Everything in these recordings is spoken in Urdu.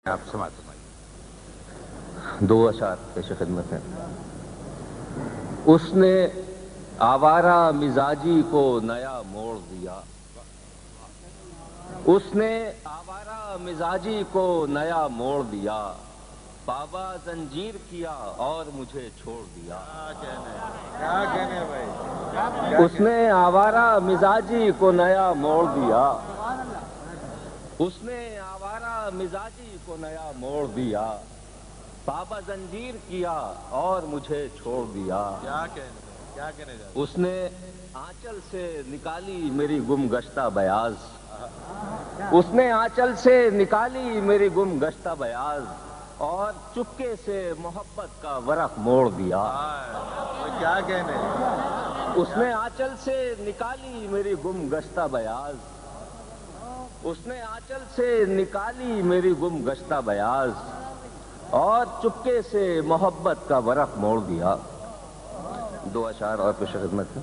آپ سماعت فرمائیے۔ دو اشعار پیش خدمت ہیں۔ اس نے آوارہ مزاجی کو نیا موڑ دیا، اس نے آوارہ مزاجی کو نیا موڑ دیا، بابا زنجیر کیا اور مجھے چھوڑ دیا۔ کیا کہنے بھائی، اس نے آوارہ مزاجی کو نیا موڑ دیا، اس نے آوارہ مزاجی کو نیا موڑ دیا، بابا زنجیر کیا اور مجھے چھوڑ دیا۔ کیا کہنے جا اس نے آنچل سے نکالی میری گم گشتہ بیاض، اس نے آنچل سے نکالی میری گم گشتہ بیاض، اور چپکے سے محبت کا ورق موڑ دیا۔ کیا کہنے، اس نے آنچل سے نکالی میری گم گشتہ بیاض، اس نے آنچل سے نکالی میری گم گشتہ بیاض، اور چپکے سے محبت کا ورق موڑ دیا۔ دو اشعار اور پیش خدمت ہے۔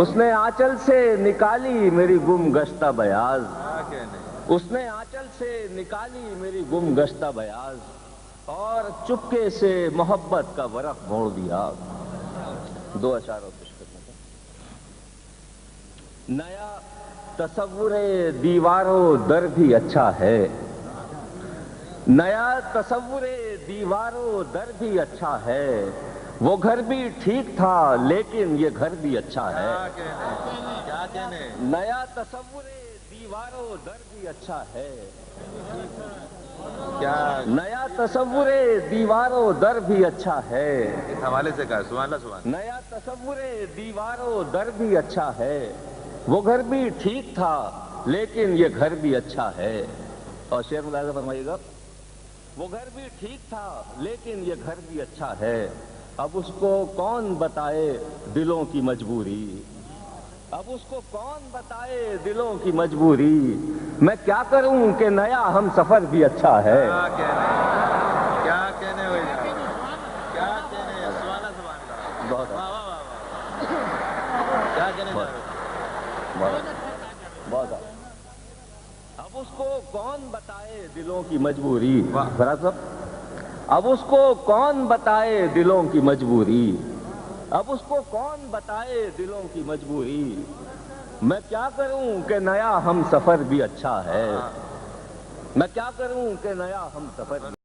اس نے آنچل سے نکالی میری گم گشتہ بیاض، کیا کہنے، اس نے آنچل سے نکالی میری گم گشتہ بیاض، اور چپکے سے محبت کا ورق موڑ دیا۔ دو اشعار اور پیش خدمت ہے۔ نیا تصور دیوار و در بھی اچھا ہے، نیا تصور دیوار و در بھی اچھا ہے، وہ گھر بھی ٹھیک تھا لیکن یہ گھر بھی اچھا ہے۔ کیا کہنے، نیا تصور دیوار و در بھی اچھا ہے، کیا نیا تصور دیوار و در بھی اچھا ہے، اس حوالے سے کہا، سبحان اللہ سبحان اللہ۔ نیا تصور دیوار و در بھی اچھا ہے، وہ گھر بھی ٹھیک تھا لیکن یہ گھر بھی اچھا ہے۔ اور شعر ملاحظہ فرمائیے گا، وہ گھر بھی ٹھیک تھا لیکن یہ گھر بھی اچھا ہے، اب اس کو کون بتائے دلوں کی مجبوری، اب اس کو کون بتائے دلوں کی مجبوری، میں کیا کروں کہ نیا ہم سفر بھی اچھا ہے۔ کیا کہنے بھائی، کیا کہنے، سبحان اللہ سبحان اللہ۔ بہت واہ واہ واہ واہ۔ کیا کہنے جا رہے ہو؟ بہت اب اس کو کون بتائے دلوں کی مجبوری، فراز صاحب، اب اس کو کون بتائے دلوں کی مجبوری، اب اس کو کون بتائے دلوں کی مجبوری، میں کیا کروں کہ نیا ہم سفر بھی اچھا ہے، میں کیا کروں کہ نیا ہم سفر بھی